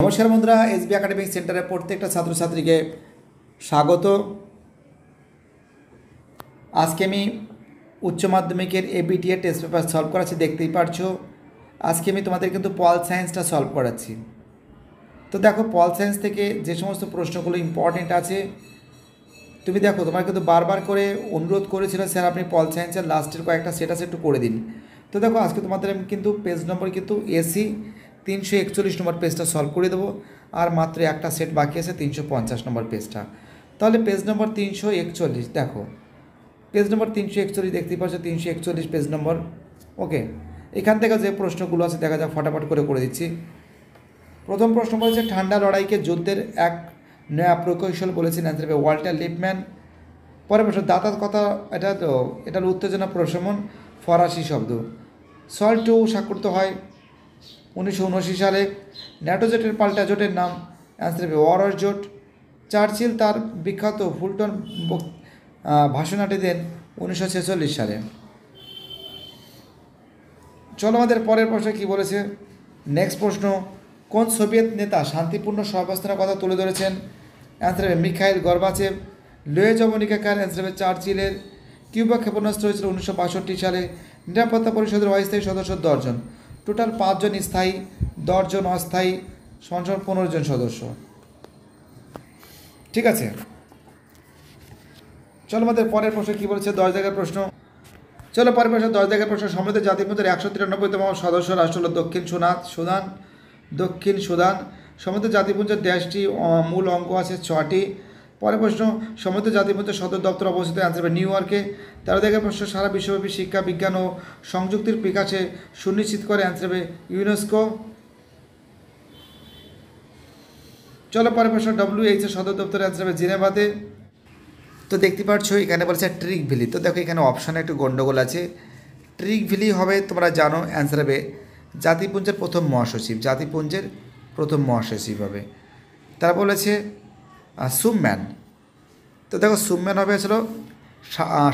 নমস্কার বন্ধুরা, SB academic সেন্টারে প্রত্যেকটা ছাত্রছাত্রীকে স্বাগত। আজকে আমি উচ্চ মাধ্যমিকের এবিটিএ টেস্ট পেপার সলভ করাচ্ছি, দেখতেই পারছো। আজকে আমি তোমাদের কিন্তু পল সায়েন্সটা সলভ করাচ্ছি। তো দেখো, পল সায়েন্স থেকে যে সমস্ত প্রশ্নগুলো ইম্পর্টেন্ট আছে তুমি দেখো, তোমার কিন্তু বারবার করে অনুরোধ করেছিল স্যার আপনি পল সায়েন্সের লাস্টের কয়েকটা সেট আছে একটু করে দিন। তো দেখো, আজকে তোমাদের আমি কিন্তু পেজ নম্বর কিন্তু এসি 341 নম্বর পেজটা সলভ করে দেবো। আর মাত্র একটা সেট বাকি আছে 350 নম্বর পেজটা। তাহলে পেজ নম্বর 341 দেখো, পেজ নম্বর 341 দেখতেই পাচ্ছ, 341 পেজ নম্বর। ওকে, এখান থেকে যে প্রশ্নগুলো আছে দেখা যাক, ফটাফট করে দিচ্ছি। প্রথম প্রশ্ন বলেছে ঠান্ডা লড়াইকে যুদ্ধের এক নয়া প্রকৌশল বলেছেন অ্যান্সার হবে ওয়াল্টার লিপম্যান। পরের প্রশ্ন দাতার কথা, এটার উত্তেজনা প্রশমন ফরাসি শব্দ। সল্ট টু স্বাক্ষরিত হয় 1979 সালে। ন্যাটো জোটের পাল্টা জোটের নাম অ্যান্সার হবে ওয়ারস জোট। চার্চিল তার বিখ্যাত ফুলটন ভাষণাটি দেন 1946 সালে। চলো আমাদের পরের প্রশ্ন কী বলেছে। নেক্সট প্রশ্ন, কোন সোভিয়েত নেতা শান্তিপূর্ণ সহাবস্থানের কথা তুলে ধরেছেন অ্যান্সার হবে মিখাইল গর্বাচেভ। লোহে জবনিকাকার অ্যান্সার হবে চার্চিলের। কিউবা ক্ষেপণাস্ত্র হয়েছিল 1962 সালে। নিরাপত্তা পরিষদের অস্থায়ী সদস্য 10 জন, টোটাল 5 জন স্থায়ী, 10 জন অস্থায়ী, সংসদ 15 জন সদস্য। ঠিক আছে, চলো আমাদের পরের প্রশ্ন কী বলেছে, 10 জায়গার প্রশ্ন। চলো পরের প্রশ্ন 10 জায়গার প্রশ্ন। সমৃদ্ধ জাতিপুঞ্জের 193তম সদস্য রাষ্ট্র হল দক্ষিণ সুদান। সমৃদ্ধ জাতিপুঞ্জের দেশটি মূল অঙ্ক আছে 6টি। পরের প্রশ্ন, সমৃদ্ধ জাতিপুঞ্জের সদর দপ্তর অবস্থিত অ্যান্সার হবে নিউ ইয়র্কে। 13 জায়গার প্রশ্ন, সারা বিশ্বব্যাপী শিক্ষা বিজ্ঞান ও সংযুক্তির বিকাশে সুনিশ্চিত করে অ্যান্সার হবে ইউনেস্কো। চলো পরের প্রশ্ন, WHO এর সদর দপ্তর অ্যান্সার হবে জেনেভাতে। তো দেখতে পাচ্ছ এখানে বলছে ট্রিক ভ্যালি। তো দেখো এখানে অপশানে একটু গণ্ডগোল আছে। ট্রিক ভ্যালি হবে, তোমরা জানো, অ্যান্সার হবে জাতিপুঞ্জের প্রথম মহাসচিব হবে। তারা বলেছে সুম্যান। তো দেখো সুম্যান হবে আসলে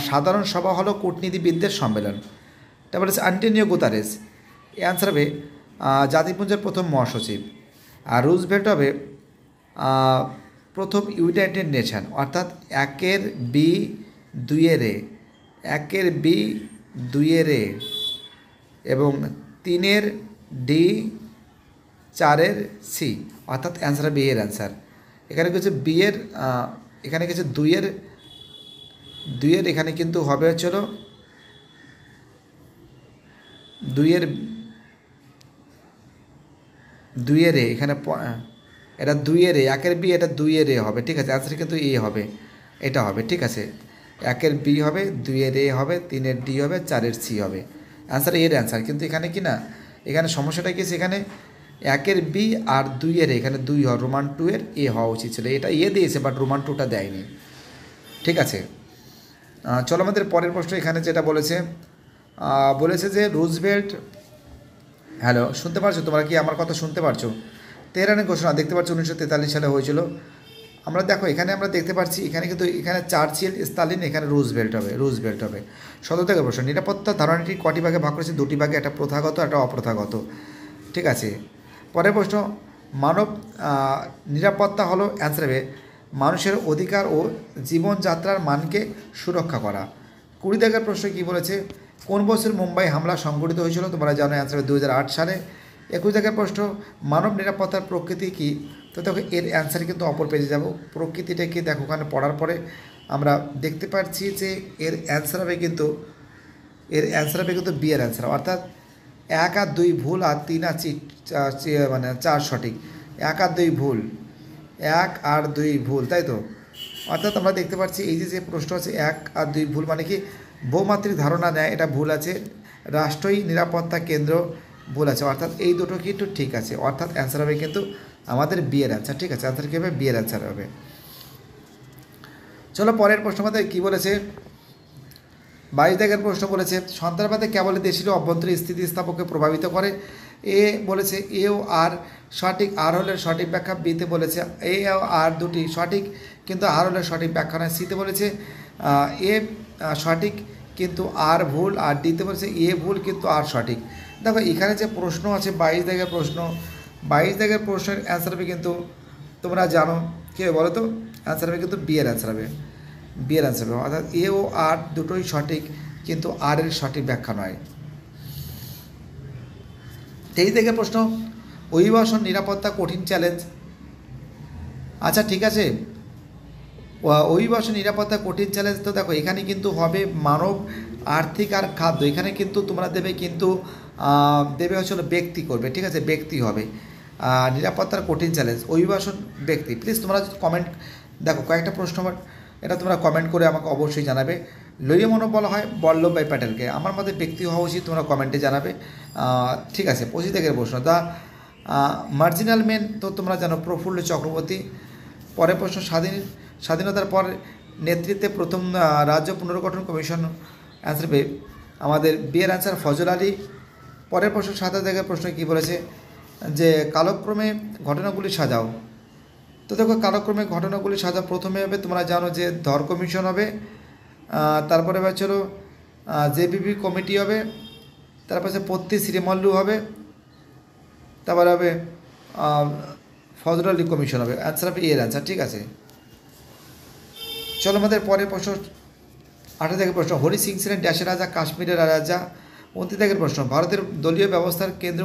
সাধারণ সভা হলো কূটনীতিবিদদের সম্মেলন। তা বলেছে আন্টোনিও গুতারেস। অ্যান্সার হবে জাতিপুঞ্জের প্রথম মহাসচিব। আর রুজভেল্ট হবে প্রথম ইউনাইটেড নেশন, অর্থাৎ 1 B 2 এবং 3 D 4 C, অর্থাৎ অ্যান্সার হবে এর অ্যান্সার। এখানে কিছু বিয়ের, এখানে কিছু 2 এখানে কিন্তু হবে হচ্ছিল 2 এখানে এটা 2 1 B, এটা 2 হবে। ঠিক আছে, অ্যান্সার কিন্তু এ হবে, এটা হবে। ঠিক আছে, 1 B হবে, 2 A হবে, 3 D হবে, 4 C হবে। অ্যান্সার এর অ্যান্সার। কিন্তু এখানে কি না, এখানে সমস্যাটা কি, সেখানে 1 B আর 2 এখানে 2 হয়, রোমান 2 এ হওয়া উচিত ছিল। এটা দিয়েছে, বাট রোমান 2টা দেয়নি। ঠিক আছে, চলো আমাদের পরের প্রশ্ন। এখানে যেটা বলেছে যে রুজভেল্ট, হ্যালো শুনতে পারছো তোমরা, কি আমার কথা শুনতে পারছো? তেহরানের ঘোষণা দেখতে পাচ্ছ 1943 সালে হয়েছিল। আমরা দেখো এখানে আমরা দেখতে পাচ্ছি এখানে কিন্তু এখানে চার্চিল, স্তালিন, এখানে রুজভেল্ট হবে। 17 থেকে প্রশ্ন, নিরাপত্তা ধারণাটি কটি ভাগে ভাগ করেছে? 2টি ভাগে, একটা প্রথাগত, একটা অপ্রথাগত। ঠিক আছে, পরের প্রশ্ন, মানব নিরাপত্তা হলো অ্যান্সার হবে মানুষের অধিকার ও জীবনযাত্রার মানকে সুরক্ষা করা। 20 জায়গার প্রশ্ন কী বলেছে, কোন বছর মুম্বাই হামলা সংঘটিত হয়েছিল? তোমরা জানো, অ্যান্সার হবে 2008 সালে। 21 জায়গার প্রশ্ন, মানব নিরাপত্তার প্রকৃতি কী? তো দেখো এর অ্যান্সার কিন্তু অপর পেজে যাব। প্রকৃতিটা কি দেখো, ওখানে পড়ার পরে আমরা দেখতে পাচ্ছি যে এর অ্যান্সার হবে কিন্তু বি এর অ্যান্সার, অর্থাৎ 1 আর 2 ভুল আর 3 আর 4 সঠিক। 1 আর 2 ভুল, 1 আর 2 ভুল, তাই তো? অর্থাৎ আমরা দেখতে পাচ্ছি এই যে প্রশ্ন আছে 1 আর 2 ভুল, মানে কি বহুমাত্রিক ধারণা নেয়, এটা ভুল আছে। রাষ্ট্রীয় নিরাপত্তা কেন্দ্র ভুল আছে, অর্থাৎ এই দুটো কিন্তু ঠিক আছে, অর্থাৎ অ্যান্সার হবে কিন্তু আমাদের বি এর অ্যান্সার। ঠিক আছে, অ্যান্সার কী হবে? বি এর অ্যান্সার হবে। চলো পরের প্রশ্ন আমাদের কী বলেছে, 22 জায়গার প্রশ্ন বলেছে সন্ত্রাসবাদে কেবল দেশের অভ্যন্তরীণ স্থিতিস্থাপককে প্রভাবিত করে। এ বলেছে এ ও আর সঠিক, আর হলে সঠিক ব্যাখ্যা। বিতে বলেছে এ ও আর দুটি সঠিক, কিন্তু আর হলে সঠিক ব্যাখ্যা নয়। সিতে বলেছে এ সঠিক কিন্তু আর ভুল, আর ডিতে বলেছে এ ভুল কিন্তু আর সঠিক। দেখো এখানে যে প্রশ্ন আছে 22 জায়গায় প্রশ্ন, 22 দাগের প্রশ্নের অ্যান্সার হবে কিন্তু তোমরা জানো কী হবে বলো তো, অ্যান্সার হবে কিন্তু বি এর অ্যান্সার হবে, বি এর অ্যান্সার হবে, অর্থাৎ এ ও আর দুটোই সঠিক কিন্তু আর এর সঠিক ব্যাখ্যা নয়। 23 দাগের প্রশ্ন, অভিবাসন নিরাপত্তা কঠিন চ্যালেঞ্জ। আচ্ছা ঠিক আছে, অভিবাসন নিরাপত্তা কঠিন চ্যালেঞ্জ। তো দেখো এখানে কিন্তু হবে মানব, আর্থিক আর খাদ্য। এখানে কিন্তু তোমরা দেবে কিন্তু দেবে হচ্ছে ব্যক্তি করবে, ঠিক আছে, ব্যক্তি হবে। নিরাপত্তার কঠিন চ্যালেঞ্জ, অভিবাসন ব্যক্তি। প্লিজ তোমরা কমেন্ট দেখো কয়েকটা প্রশ্ন, এটা তোমরা কমেন্ট করে আমাকে অবশ্যই জানাবে। লইয়ে মনে বলা হয় বল্লভভাই প্যাটেলকে, আমার মতে ব্যক্তি হওয়া উচিত, তোমরা কমেন্টে জানাবে। ঠিক আছে, 25 দাগের প্রশ্ন, দ্য মার্জিনাল মেন। তো তোমরা জানো প্রফুল্ল চক্রবর্তী। পরের প্রশ্ন, স্বাধীনতার পর নেতৃত্বে প্রথম রাজ্য পুনর্গঠন কমিশন। অ্যান্সার হবে আমাদের বিয়ের অ্যান্সার ফজল আলী। পরের প্রশ্ন 27 প্রশ্ন কী বলেছে, যে কালক্রমে ঘটনাগুলি সাজাও। তো দেখো কালক্রমে ঘটনাগুলি সাজাও, প্রথমে হবে তোমরা জানো যে ধর কমিশন হবে, তারপরে হচ্ছিল জেপিপি কমিটি হবে, তারপরে পত্তি শ্রীমল্লু হবে, তারপরে হবে ফজল আলী কমিশন হবে। অ্যান্সার হবে এর অ্যান্সার, ঠিক আছে। চলো আমাদের পরের প্রশ্ন, 28 প্রশ্ন, হরি সিং ছিলেন ড্যাশের রাজা, কাশ্মীরের রাজা। 29 প্রশ্ন, ভারতের দলীয় ব্যবস্থার কেন্দ্র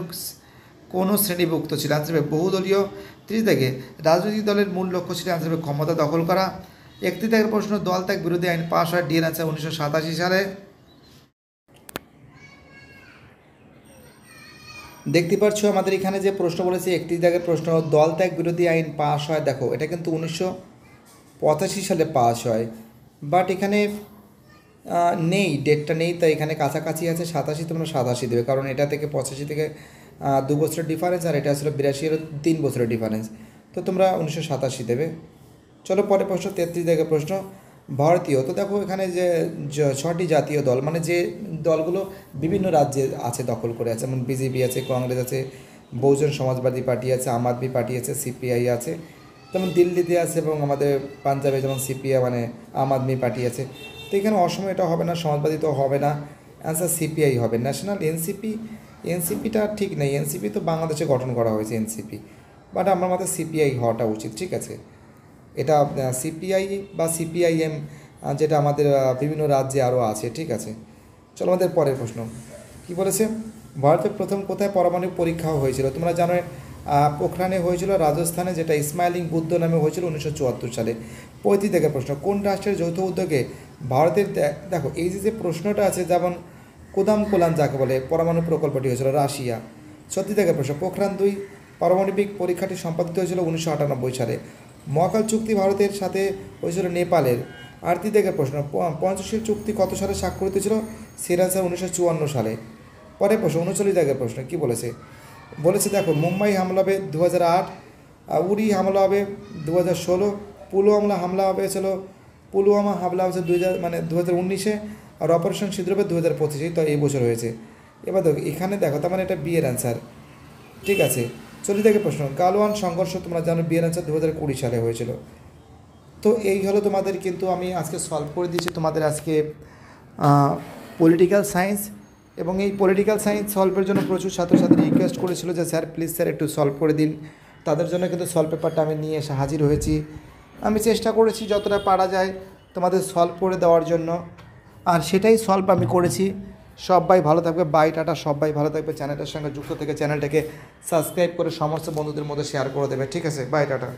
কোনো শ্রেণীভুক্ত ছিল। অ্যান্সার হবে বহুদলীয়। 30 রাজনৈতিক দলের মূল লক্ষ্য ছিল। অ্যান্সার হবে ক্ষমতা দখল করা। 31 প্রশ্ন, দল ত্যাগ বিরোধী আইন পাশ হয়। ডি এর অ্যান্সার 1987 সালে। দেখতে পাচ্ছ আমাদের এখানে যে প্রশ্ন বলেছে 31 প্রশ্ন, দল ত্যাগ বিরোধী আইন পাশ হয়। দেখো এটা কিন্তু 1985 সালে পাস হয়, বাট এখানে নেই, ডেটটা নেই, তাই এখানে কাছাকাছি আছে 87, তোমরা 87 দেবে, কারণ এটা থেকে 85 থেকে 2 বছরের ডিফারেন্স, আর এটা আসলে 82 এর 3 বছরের ডিফারেন্স, তো তোমরা 1987 দেবে। চলো পরে প্রশ্ন, 33 প্রশ্ন, ভারতীয়। তো দেখো এখানে যে 6টি জাতীয় দল, মানে যে দলগুলো বিভিন্ন রাজ্যে আছে, দখল করে আছে, যেমন বিজেপি আছে, কংগ্রেস আছে, বহুজন সমাজবাদী পার্টি আছে, আম আদমি পার্টি আছে, সিপিআই আছে, যেমন দিল্লিতে আছে, এবং আমাদের পাঞ্জাবে যেমন সিপিআই মানে আম আদমি পার্টি আছে। তো এখানে অসম এটা হবে না, সমাজবাদী তো হবে না, অ্যান্সার সিপিআই হবে। ন্যাশনাল এনসিপিটা ঠিক নেই, এনসিপি তো বাংলাদেশে গঠন করা হয়েছে এনসিপি, বাট আমার মতে সিপিআই হওয়াটা উচিত, ঠিক আছে। এটা সিপিআই বা সিপিআইএম যেটা আমাদের বিভিন্ন রাজ্যে আরও আছে, ঠিক আছে। চলো আমাদের পরের প্রশ্ন কী বলেছে, ভারতের প্রথম কোথায় পারমাণবিক পরীক্ষা হয়েছিল। তোমরা জানো পোখরানে হয়েছিল, রাজস্থানে, যেটা ইসমাইলিং বুদ্ধ নামে হয়েছিল 1974 সালে। 35 প্রশ্ন, কোন রাষ্ট্রের যৌথ উদ্যোগে ভারতের, দেখো এই যে প্রশ্নটা আছে, যেমন কোদাম কোলান যাকে বলে পরমাণু প্রকল্পটি হয়েছিল রাশিয়া। 36 প্রশ্ন, পোখরান-2 পারমাণবিক পরীক্ষাটি সম্পাদিত হয়েছিল 1998 সালে। মহাকাল চুক্তি ভারতের সাথে হয়েছিল নেপালের। 38 প্রশ্ন, পঞ্চশীল চুক্তি কত সালে স্বাক্ষরিত ছিল। সেরাসা 1954 সালে। পরে প্রশ্ন 39 প্রশ্ন কী বলেছে, দেখো মুম্বাই হামলা হবে 2008, উরি হামলা হবে 2016, পুলওয়ামা হামলা হয়েছিল 2019, আর অপারেশন সিঁদুর হবে 2025, তো এই বছর হয়েছে। এবার দেখো এখানে দেখো, তার মানে এটা বিয়ের অ্যান্সার, ঠিক আছে। 40 প্রশ্ন, গালওয়ান সংঘর্ষ তোমরা জানো, বিয়ের অ্যান্সার 2020 সালে হয়েছিল। তো এই হলো তোমাদের, কিন্তু আমি আজকে সলভ করে দিয়েছি তোমাদের আজকে পলিটিক্যাল সায়েন্স, এবং এই পলিটিক্যাল সায়েন্স সলভের জন্য প্রচুর ছাত্রছাত্রী রিকোয়েস্ট করেছিল যে স্যার প্লিজ স্যার একটু সলভ করে দিন, তাদের জন্য কিন্তু সলভ পেপারটা আমি নিয়ে এসে হাজির হয়েছি। আমি চেষ্টা করেছি যতটা পারা যায় তোমাদের সলভ করে দেওয়ার জন্য, আর সেটাই সলভ আমি করেছি। সবাই ভালো থাকবে, বাই টাটা, সবাই ভালো থাকবে, চ্যানেলটার সঙ্গে যুক্ত থেকে চ্যানেলটাকে সাবস্ক্রাইব করে সমস্ত বন্ধুদের মধ্যে শেয়ার করে দেবে, ঠিক আছে, বাই টাটা।